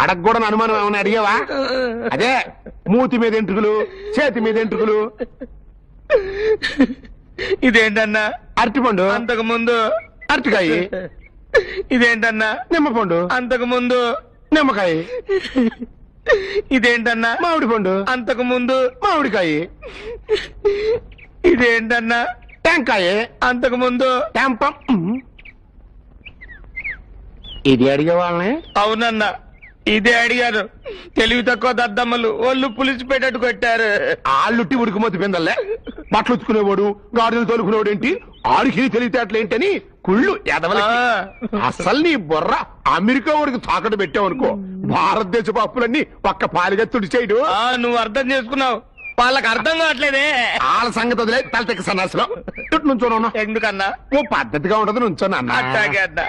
అడగకూడని అనుమానం ఏమైనా అడిగావా? అదే మూతి మీద ఎంట్రుకలు, చేతి మీద ఎంట్రుకలు. ఇదేంటన్నా? అరటిపండు. అంతకు ముందు అరటికాయ. ఇదేంటన్నా? నిమ్మపండు. అంతకు ముందు నిమ్మకాయ. ఇదేంటన్నా? మామిడి పండు. అంతకు ముందు మామిడికాయ. ఇదేంటన్నా? టెంకాయ. అంతకు ముందు టెంపం. ఇది అడిగే వాళ్ళని. అవునన్నా, ఇదే అడిగారు. తెలివి తక్కువ దద్దమ్మలు ఒళ్ళు పులిసి పెట్టట్టు కొట్టారు. ఆళ్ళుట్టి ఉడికిమోతి పిందల్లే. బట్టలు ఉతుకునేవాడు, గాడిదలు తోలుకునేవాడు ఏంటి, ఆడికి తెలివితేటలేంటని కుళ్ళు ఎదవలకి. అసలు నీ బుర్ర అమెరికా వాడికి తాకట్టు పెట్టావనుకో, భారతదేశపు అప్పులన్నీ పక్క పాలిగా తుడిచేయడు. నువ్వు అర్థం చేసుకున్నావు, వాళ్ళకి అర్థం కావట్లేదే. వాళ్ళ సంగతి వదిలే, తలతెక్క సన్నాసిలో నుంచోను. ఎందుకన్నా? ఓ పద్ధతిగా ఉండదు నుంచోను అన్న. అట్టాగే అన్నా.